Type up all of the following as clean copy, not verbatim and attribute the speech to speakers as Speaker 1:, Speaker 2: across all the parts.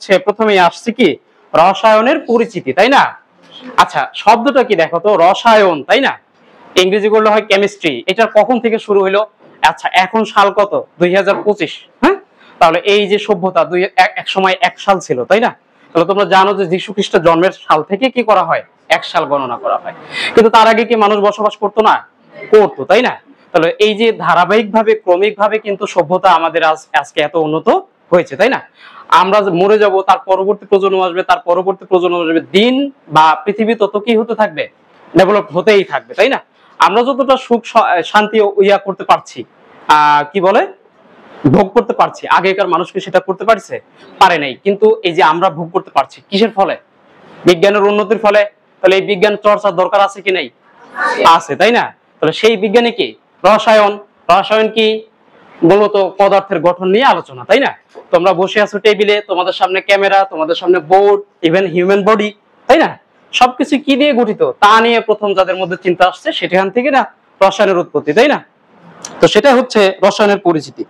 Speaker 1: হচ্ছে প্রথমেই আসছে কি রসায়নের পরিচিতি, তাই না? আচ্ছা, শব্দটা কি দেখো তো, রসায়ন, তাই না? ইংরেজি করলে হয় কেমিস্ট্রি। এটা কখন থেকে শুরু হলো? আচ্ছা, এখন সাল কত? 2025। হ্যাঁ, তাহলে এই যে সভ্যতা এক সময় এক সাল ছিল, তাই না? তাহলে তোমরা জানো যে যীশু খ্রিস্টের জন্মের সাল থেকে কি করা হয়? এক সাল গণনা করা হয়। কিন্তু তার আগে কি মানুষ বসবাস করতো না? করতো, তাই না? তাহলে এই যে ধারাবাহিক ভাবে ক্রমিক ভাবে কিন্তু সভ্যতা আমাদের আজকে এত উন্নত হয়েছে, তাই না? আমরা মরে যাব, তার পরবর্তী প্রজন্ম আসবে, তার পরবর্তী প্রজন্ম আসবে, দিন বা পৃথিবী তত কি হতে থাকবে? ডেভেলপ হতেই থাকবে, তাই না? আমরা যতটা সুখ শান্তি ইয়া করতে পারছি, কি বলে, ভোগ করতে পারছি, আগেকার মানুষকে সেটা করতে পারছে? পারে নাই। কিন্তু এই যে আমরা ভোগ করতে পারছি কিসের ফলে? বিজ্ঞানের উন্নতির ফলে। তাহলে এই বিজ্ঞান চর্চার দরকার আছে কি নাই? আছে, তাই না? তাহলে সেই বিজ্ঞানে কি রসায়ন, রসায়ন কি মূলত পদার্থের গঠন নিয়ে আলোচনা, তাই না? তোমরা বসে আছো টেবিলে, তোমাদের সামনে ক্যামেরা, তোমাদের সামনে বোর্ড, ইভেন হিউম্যান বডি, তাই না? সবকিছু কি দিয়ে গঠিত তা নিয়ে প্রথম যাদের মধ্যে চিন্তা আসছে সেখান থেকে না রসায়নের উৎপত্তি, তাই না? তো সেটা হচ্ছে রসায়নের পরিচিতি।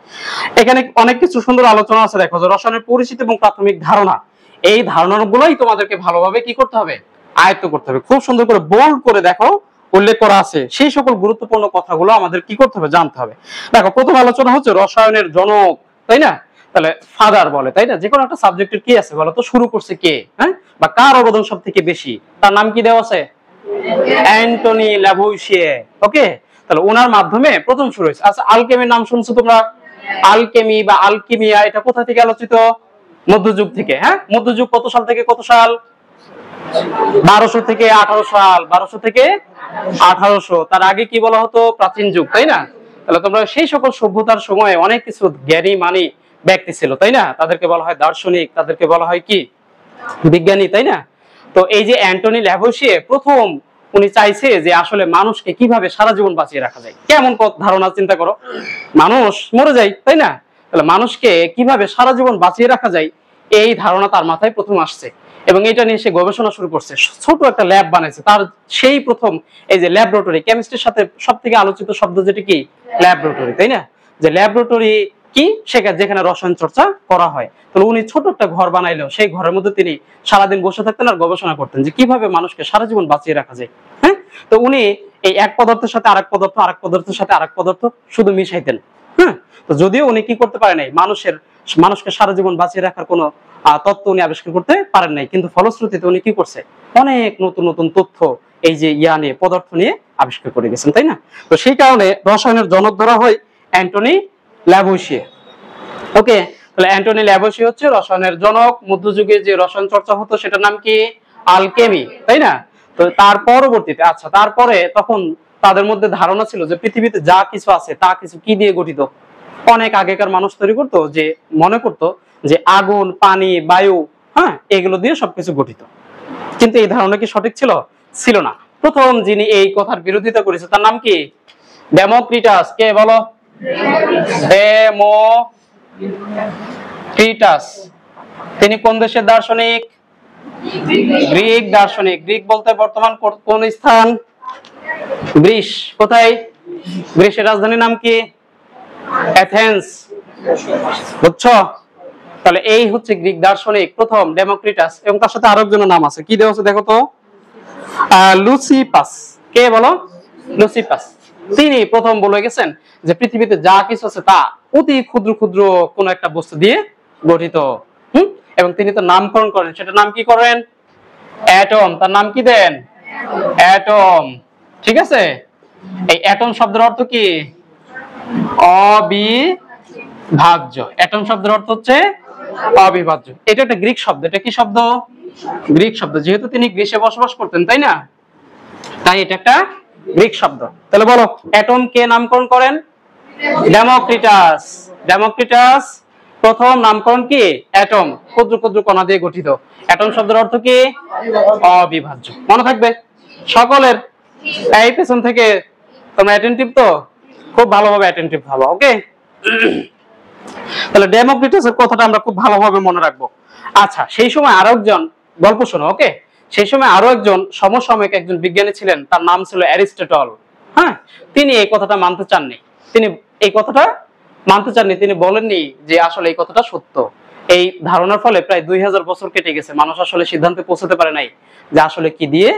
Speaker 1: এখানে অনেক কিছু সুন্দর আলোচনা আছে, দেখো যে রসায়নের পরিচিতি এবং প্রাথমিক ধারণা, এই ধারণাগুলোই তোমাদেরকে ভালোভাবে কি করতে হবে? আয়ত্ত করতে হবে। খুব সুন্দর করে বোল্ড করে দেখো উল্লেখ করা আছে, সেই সকল গুরুত্বপূর্ণ কথাগুলো আমাদের কি করতে হবে? জানতে হবে। দেখো, প্রথম আলোচনা হচ্ছে রসায়নের জনক, তাই না? তাহলে ফাদার বলে, তাই না? যে কোনো একটা সাবজেক্টের কি আছে বলো তো, শুরু করছে কে? হ্যাঁ, বা কার অবদান সব থেকে বেশি? তার নাম কি দেওয়া আছে? অ্যান্টনি ল্যাভুইসিয়ে। ওকে, তাহলে ওনার মাধ্যমে প্রথম শুরু হয়েছে। আচ্ছা, আলকেমির নাম শুনছো তোমরা? আলকেমি বা আলকিমিয়া, এটা কোথা থেকে আলোচিত? মধ্যযুগ থেকে। হ্যাঁ, মধ্যযুগ কত সাল থেকে কত সাল? 1200 থেকে 1800 সাল। 1200 থেকে 1800। তার আগে কি বলা হতো? প্রাচীন যুগ, তাই না? তাহলে তোমরা সেই সকল সভ্যতার সময় অনেক কিছু জ্ঞানী মানি ব্যক্তি ছিল, তাই না? তাদেরকে বলা হয় দার্শনিক, তাদেরকে বলা হয় কি? বিজ্ঞানী, তাই না? তো এই যে অ্যান্টনি ল্যাভুইসিয়ে প্রথম উনি চাইছে যে আসলে মানুষকে কিভাবে সারা জীবন বাঁচিয়ে রাখা যায়। কেমন ধারণা, চিন্তা করো, মানুষ মরে যায়, তাই না? তাহলে মানুষকে কিভাবে সারা জীবন বাঁচিয়ে রাখা যায়, এই ধারণা তার মাথায় প্রথম আসছে এবং এটা নিয়ে সে গবেষণা শুরু করছে। ছোট একটা ল্যাব বানাইছে তার, সেই প্রথম এই যে ল্যাবরেটরি, কেমিস্ট্রির সাথে সব থেকে আলোচিত শব্দ যেটা কি? ল্যাবরেটরি, তাই না? যে ল্যাবরেটরি কি, সেখানে যেখানে রসায়ন চর্চা করা হয়। তাহলে উনি ছোট একটা ঘর বানাইলো, সেই ঘরের মধ্যে তিনি সারাদিন বসে থাকতেন আর গবেষণা করতেন যে কিভাবে মানুষকে সারা জীবন বাঁচিয়ে রাখা যায়। হ্যাঁ, তো উনি এই এক পদার্থের সাথে আরেক পদার্থ, আরেক পদার্থের সাথে আরেক পদার্থ শুধু মিশাইতেন। হ্যাঁ, তো যদিও উনি কি করতে পারে নাই, মানুষকে সারা জীবন বাঁচিয়ে রাখার কোনো তত্ত্ব উনি আবিষ্কার করতে পারেন নাই, কিন্তু ফলশ্রুতিতে উনি কি করছে? অনেক নতুন নতুন তথ্য এই যে ইয়া নিয়ে, পদার্থ নিয়ে আবিষ্কার করে গেছেন, তাই না? তো সেই কারণে রসায়নের জনক ধরা হয় অ্যান্টনি ল্যাভুইসিয়ে। ওকে, তাহলে অ্যান্টনি ল্যাভুইসিয়ে হচ্ছে রসায়নের জনক। মধ্যযুগে যে রসায়ন চর্চা হতো সেটার নাম কি? আলকেমি, তাই না? তো তার পরবর্তীতে, আচ্ছা, তারপরে তখন তাদের মধ্যে ধারণা ছিল যে পৃথিবীতে যা কিছু আছে তা কিছু কি দিয়ে গঠিত? অনেক আগেকার মানুষ তৈরি করতো, যে মনে করতো যে আগুন, পানি, বায়ু, হ্যাঁ, এগুলো দিয়ে সবকিছু গঠিত। কিন্তু এই ধারণা কি সঠিক ছিল? ছিল না। প্রথম যিনি এই কথার বিরোধিতা করেছে তার নাম কি? ডেমোক্রিটাস। কে বলো? ডেমোক্রিটাস। তিনি কোন দেশের দার্শনিক? গ্রিক দার্শনিক। গ্রিক বলতে বর্তমান কোন স্থান? গ্রিস। কোথায়? গ্রিসের রাজধানীর নাম কি? অ্যাথেন্স। বুঝছো? তাহলে এই হচ্ছে গ্রিক দার্শনিক প্রথম ডেমোক্রিটাস, এবং তার সাথে আরেকজনের নাম আছে, কি দেওয়া আছে দেখো তো? লুসিপাস। কে বলো? লুসিপাস। তিনি প্রথম বলে গেছেন যে পৃথিবীতে যা কিছু আছে তা অতি ক্ষুদ্র ক্ষুদ্র কোন একটা বস্তু দিয়ে গঠিত। এবং তিনি তো নামকরণ করেন, সেটা নাম কি করেন? অ্যাটম। তার নাম কি দেন? অ্যাটম। ঠিক আছে, এই অ্যাটম শব্দের অর্থ কি? অবিভাজ্য। অ্যাটম শব্দের অর্থ হচ্ছে অবিভাজ্য। এটা একটা গ্রিক শব্দ। এটা কি শব্দ? গ্রিক শব্দ। যেহেতু তিনি গ্রিসে বসবাস করতেন, তাই না, তাই এটা একটা গ্রিক শব্দ। তাহলে বলো, অ্যাটম কে নামকরণ করেন? ডেমোক্রিটাস। ডেমোক্রিটাস প্রথম নামকরণ কি? অ্যাটম, ক্ষুদ্র ক্ষুদ্র কণা দিয়ে গঠিত। অ্যাটম শব্দের অর্থ কি? অবিভাজ্য। মনে থাকবে সকলের। এই পেছন থেকে তোমরা অ্যাটেনটিভ তো, খুব ভালোভাবে অ্যাটেনটিভ হবো। ওকে, তাহলে ডেমোক্রিটাসের কথাটা আমরা খুব ভালোভাবে মনে রাখবো। আচ্ছা, সেই সময় আরো একজন, গল্প শোনো। ওকে, সেই সময় আরো একজন সমসাময়িক একজন বিজ্ঞানী ছিলেন, তার নাম ছিল অ্যারিস্টটল। হ্যাঁ, তিনি এই কথাটা মানতে চাননি। তিনি এই কথাটা মানতে চাননি। তিনি বলেননি যে আসলে এই কথাটা সত্য। এই ধারণার ফলে প্রায় 2000 বছর কেটে গেছে, মানুষ আসলে সিদ্ধান্তে পৌঁছাতে পারে নাই যে আসলে কি দিয়ে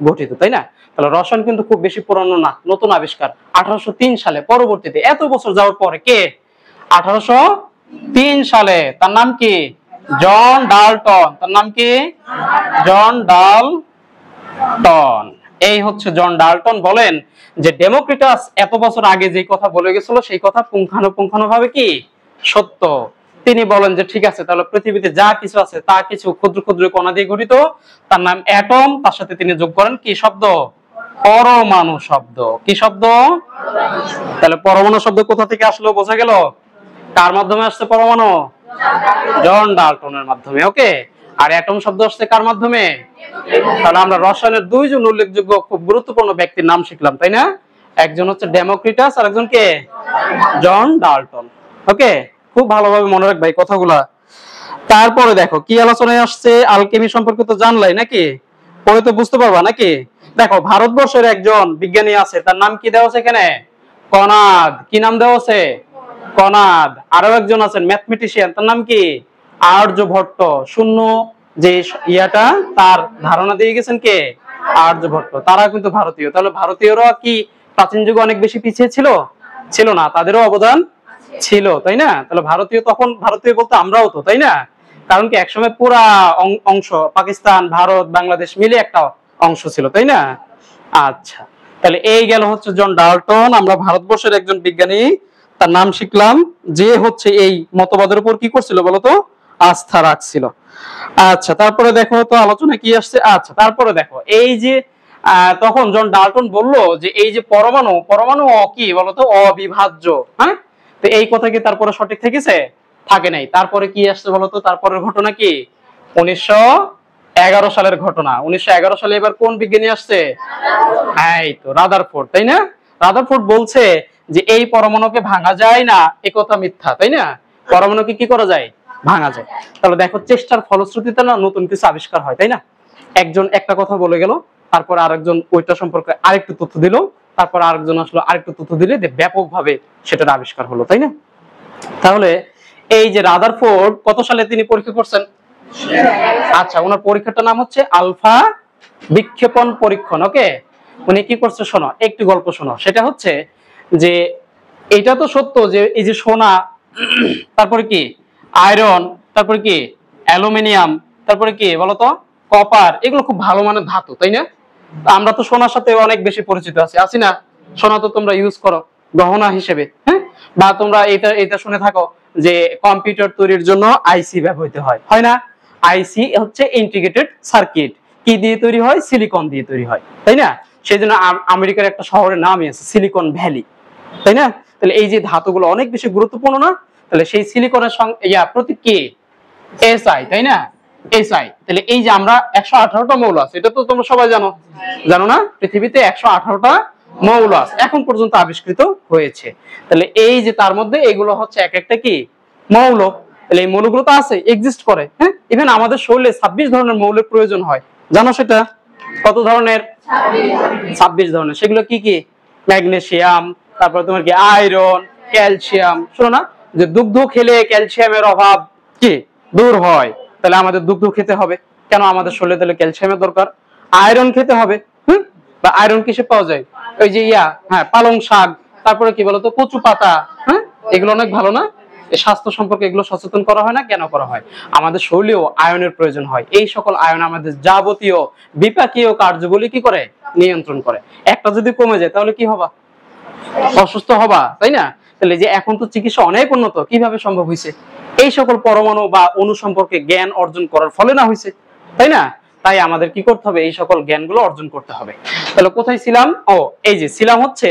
Speaker 1: গঠিত, তাই না? তাহলে রসায়ন কিন্তু খুব বেশি পুরানো না, নতুন আবিষ্কার 1803 সালে। পরবর্তীতে এত বছর যাওয়ার পরে কে 1803 সালে, তার নাম কি? John Dalton. তার নাম কি? John Dalton. এই হচ্ছে জন ডাল্টন বলেন যে ডেমোক্রিটাস এত বছর আগে যে কথা বলে গেছিল সেই কথা পুঙ্খানুপুঙ্খানুভাবে কি সত্য। তিনি বলেন যে ঠিক আছে, তাহলে পৃথিবীতে যা কিছু আছে তা কিছু ক্ষুদ্র ক্ষুদ্র কণা দিয়ে গঠিত, তার নাম অ্যাটম। তার সাথে তিনি যোগ করেন কি শব্দ? পরমাণু শব্দ। কি শব্দ? তাহলে পরমাণু শব্দ কোথা থেকে আসলো বোঝা গেল? কার মাধ্যমে আসছে পরমাণু? জন ডাল্টনের মাধ্যমে। ওকে। আর অ্যাটম শব্দ আসছে কার মাধ্যমে? তাহলে আমরা রসায়নের দুইজন উল্লেখযোগ্য খুব গুরুত্বপূর্ণ ব্যক্তির নাম শিখলাম, তাই না? একজন হচ্ছে ডেমোক্রিটাস আর একজন কে? John Dalton. ওকে, খুব ভালোভাবে মনে রাখবে এই কথাগুলা। তারপরে দেখো কি আলোচনায় আসছে, আলকেমি সম্পর্কে তো জানলাই নাকি, পরে তো বুঝতে পারবা নাকি। দেখো ভারতবর্ষের একজন বিজ্ঞানী আছে, তার নাম কি দেওয়া আছে এখানে? কনাদ। কি নাম দেওয়া আছে? কনাদ। আরো একজন আছেন ম্যাথমেটিশিয়ান, তার নাম কি? আর্যভট্ট। শূন্য যে ইয়াটা তার ধারণা দিয়ে গেছেন কে? আর্যভট্ট। তারা কিন্তু ভারতীয়। তাহলে ভারতীয়রা কি প্রাচীন যুগে অনেক বেশি পিছিয়ে ছিল? ছিল না, তাদেরও অবদান ছিল, তাই না? তাহলে ভারতীয়, তখন ভারতীয় বলতে আমরাও তো, তাই না? কারণ কি একসময় পুরা অংশ পাকিস্তান, ভারত, বাংলাদেশ মিলে একটা অংশ ছিল, তাই না? আচ্ছা, তাহলে এই গেল হচ্ছে জন ডাল্টন, আমরা ভারতবর্ষের একজন বিজ্ঞানী, তার নাম শিখলাম, যে হচ্ছে এই মতবাদের উপর কি করছিল বলতো? আস্থা রাখছিল। আচ্ছা, তারপরে দেখো তো আলোচনা কি আসছে। আচ্ছা, তারপরে দেখো এই যে তখন জন ডাল্টন বলল যে এই যে পরমাণু, পরমাণু কি বলতো? অবিভাজ্য। হ্যাঁ, তো এই কথা কি তারপরে সঠিক থেকেছে? থাকে নাই। তারপরে কি আসছে বলতো? তারপরের ঘটনা কি? 1911 সালের ঘটনা। 1911 সালে এবার কোন বিজ্ঞানী আসছে? এই তো রাদারফোর্ড, তাই না? রাদারফোর্ড বলছে যে এই পরমাণুকে ভাঙা যায় না, এ কথা মিথ্যা, তাই না? পরমাণুকে কি করা যায়? ভাঙা যায়। তাহলে দেখো চেষ্টার ফলশ্রুতিতে না নতুন কিছু আবিষ্কার হয়, তাই না? একজন একটা কথা বলে গেল, তারপর আরেকজন ওইটা সম্পর্কে আরেকটু তথ্য দিল, তারপর আরেকজন আসলো আরেকটু তথ্য দিলে ব্যাপকভাবে সেটার আবিষ্কার হলো, তাই না? তাহলে এই যে রাদারফোর্ড কত সালে তিনি পরীক্ষা করছেন? আচ্ছা, ওনার পরীক্ষাটার নাম হচ্ছে আলফা বিক্ষেপণ পরীক্ষণ। ওকে, উনি কি করছে শোনো, একটু গল্প শোনো। সেটা হচ্ছে যে এটা তো সত্য যে এই যে সোনা, তারপরে কি আয়রন, তারপরে কি অ্যালুমিনিয়াম, তারপরে কি বলতো কপার, এগুলো খুব ভালো মানের ধাতু, তাই না? আমরা তো সোনার সাথে অনেক বেশি পরিচিত আছি না? সোনা তো তোমরা ইউজ করো গহনা হিসেবে, হ্যাঁ? বা তোমরা এটা এটা শুনে থাকো যে কম্পিউটার তৈরির জন্য আইসি ব্যবহৃত হয়, হয় না? আইসি হচ্ছে ইন্টিগ্রেটেড সার্কিট। কি দিয়ে তৈরি হয়? সিলিকন দিয়ে তৈরি হয়, তাই না? সেই জন্য আমেরিকার একটা শহরের নামই আছে সিলিকন ভ্যালি, তাই না? তাহলে এই যে ধাতুগুলো অনেক বেশি গুরুত্বপূর্ণ না? তাহলে সেই সিলিকনের প্রতীক কি? এসআই, তাই না? এসআই। তাহলে এই যে আমরা 118টা মৌল আছে, এটা তো তোমরা সবাই জানো, জানো না? পৃথিবীতে 118টা মৌল আছে এখন পর্যন্ত আবিষ্কৃত হয়েছে। তাহলে এই যে তার মধ্যে এগুলো হচ্ছে এক একটা কি মৌল। তাহলে এই মৌলগুলো তো আছে, এক্সিস্ট করে, হ্যাঁ? ইভেন আমাদের শরীরে 26 ধরনের মৌলের প্রয়োজন হয়, জানো সেটা? কত ধরনের? 26 ধরনের। সেগুলো কি কি? ম্যাগনেসিয়াম, তারপর তোমার কি আয়রন, ক্যালসিয়াম। শোনো না যে দুগ্ধ খেলে ক্যালসিয়ামের অভাব কি দূর হয়, তাহলে আমাদের দুগ্ধ খেতে হবে। কেন? আমাদের শরীরে তাহলে ক্যালসিয়ামের দরকার। আয়রন খেতে হবে, বা আয়রন কিসে পাওয়া যায়? ওই যে হ্যাঁ, পালং শাক, তারপরে কি বলতো কচু পাতা, হ্যাঁ, এগুলো অনেক ভালো না? এই স্বাস্থ্য সম্পর্কে এগুলো সচেতন করা হয় না? কেন করা হয়? আমাদের শরীরেও আয়নের প্রয়োজন হয়। এই সকল আয়ন আমাদের যাবতীয় বিপাকীয় কার্যগুলি কি করে? নিয়ন্ত্রণ করে। একটা যদি কমে যায় তাহলে কি হবা? অসুস্থ হবা, তাই না? তাহলে যে এখন তো চিকিৎসা অনেক উন্নত, কিভাবে সম্ভব হয়েছে? এই সকল পরমাণু বা অণু সম্পর্কে জ্ঞান অর্জন করার ফলে না হয়েছে, তাই না? তাই আমাদের কি করতে হবে? এই সকল জ্ঞানগুলো অর্জন করতে হবে। তাহলে কোথায় ছিলাম? ও, এই যে ছিলাম হচ্ছে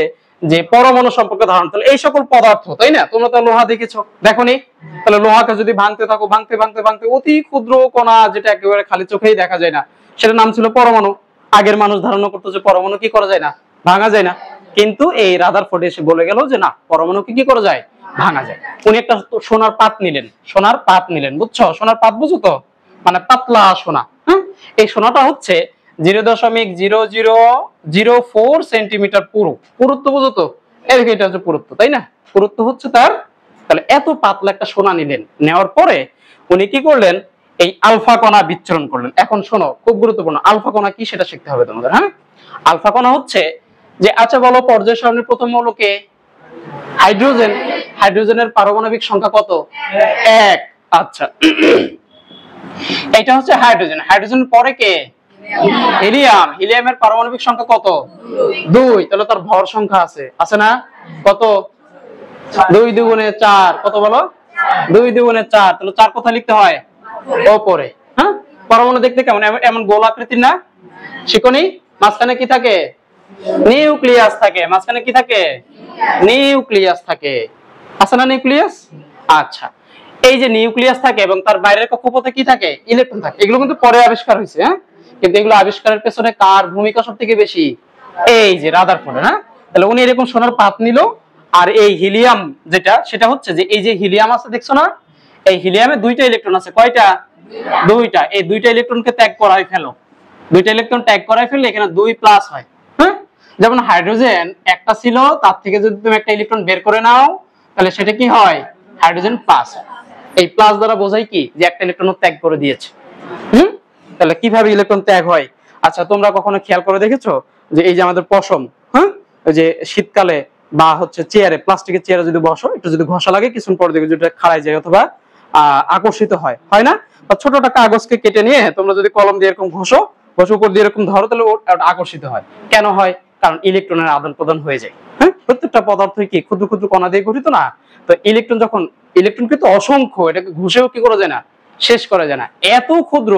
Speaker 1: যে পরমাণু সম্পর্কে ধারণা। তাহলে এই সকল পদার্থ, তাই না? তোমরা তো লোহা দেখেছো, দেখোনি? তাহলে লোহাকে যদি ভাঙতে থাকো, ভাঙতে ভাঙতে ভাঙতে অতি ক্ষুদ্র কণা, যেটা একেবারে খালি চোখেই দেখা যায় না, সেটার নাম ছিল পরমাণু। আগের মানুষ ধারণা করতো যে পরমাণু কি করা যায় না? ভাঙা যায় না। কিন্তু এই রাদারফোর্ড এসে বলে গেল যে না, পরমাণুকে কি করা যায়? ভাঙা যায়। উনি একটা সোনার পাত নিলেন, সোনার পাত নিলেন, বুঝছো? সোনার পাত বুঝো তো, মানে পাতলা সোনা। হ্যাঁ, এই সোনাটা হচ্ছে 0.0004 সেন্টিমিটার পুরু। পুরুত্ব বুঝো তো? এটা হচ্ছে পুরুত্ব, তাই না? পুরুত্ব হচ্ছে তার। তাহলে এত পাতলা একটা সোনা নিলেন, নেওয়ার পরে উনি কি করলেন, এই আলফা কণা বিচ্ছুরণ করলেন। এখন শোনো, খুব গুরুত্বপূর্ণ, আলফা কণা কি সেটা শিখতে হবে তোমাদের। হ্যাঁ, আলফা কণা হচ্ছে যে, আচ্ছা বলো পর্যায় সারণীর প্রথম মৌল কে? হাইড্রোজেন। হাইড্রোজেনের পারমাণবিক সংখ্যা কত? 1। আচ্ছা, এটা হচ্ছে হাইড্রোজেন। হাইড্রোজেনের পরে কে? হিলিয়াম। হিলিয়ামের পারমাণবিক সংখ্যা কত? 2। তাহলে তার ভর সংখ্যা আছে না? কত? 2 দুগুণে 4। কত বলো? 2 দুগুণে 4। তাহলে 4 কোথায় লিখতে হয়? ওপরে। হ্যাঁ, পরমাণু দেখতে কেমন? এমন গোল আকৃতির না? শিখনি? মাঝখানে কি থাকে? নিউক্লিয়াস থাকে। মাঝখানে কি থাকে? নিউক্লিয়াস থাকে। আছে না নিউক্লিয়াস? আচ্ছা, এই যে নিউক্লিয়াস থাকে এবং তার বাইরের কক্ষপথে কি থাকে? ইলেকট্রন থাকে। এগুলো কিন্তু পরে আবিষ্কার হয়েছে। হ্যাঁ, কিন্তু এগুলো আবিষ্কারের পেছনে কার ভূমিকা সবথেকে বেশি? এই যে রাদারফোর্ডের। হ্যাঁ, তাহলে উনি এরকম সোনার পাত নিল, আর এই হিলিয়াম যেটা, সেটা হচ্ছে যে এই যে হিলিয়াম আছে দেখছো না, এই হিলিয়ামে 2টা ইলেকট্রন আছে। কয়টা? 2টা। এই 2টা ইলেকট্রনকে ত্যাগ করাই ফেলো। 2টা ইলেকট্রন ত্যাগ করাই ফেললে এখানে 2 প্লাস হয়। হ্যাঁ, যেমন হাইড্রোজেন একটা ছিল, তার থেকে যদি তুমি একটা ইলেকট্রন বের করে নাও, তাহলে সেটা কি হয়? Hydrogen plus. এই প্লাস দ্বারা বোঝায় কি, যে একটা ইলেকট্রন ত্যাগ করে দিয়েছে। তাহলে কিভাবে ইলেকট্রন ত্যাগ হয়? আচ্ছা, তোমরা কখনো খেয়াল করে দেখেছো যে এই যে আমাদের পশম, হ্যাঁ, ওই যে শীতকালে বা হচ্ছে চেয়ারে, প্লাস্টিকের চেয়ারে যদি বসো, একটু যদি ঘষা লাগে, কিছুক্ষণ পর দেখবে যেটা খাড়ায় যায় অথবা আকর্ষিত হয়, হয় না? বা ছোট একটা কাগজকে কেটে নিয়ে তোমরা যদি কলম দিয়ে এরকম ঘষো, ঘষে উপর দিয়ে এরকম ধরো, তাহলে ওটা আকর্ষিত হয়। কেন হয়? কারণ ইলেকট্রনের আদান প্রদান হয়ে যায়। হ্যাঁ, প্রত্যেকটা পদার্থই কি ক্ষুদ্র ক্ষুদ্র কণা দিয়ে গঠিত না? তো ইলেকট্রন কিন্তু অসংখ্য, এটাকে ঘষেও কি করা যায় না, শেষ করা যায় না, এত ক্ষুদ্র।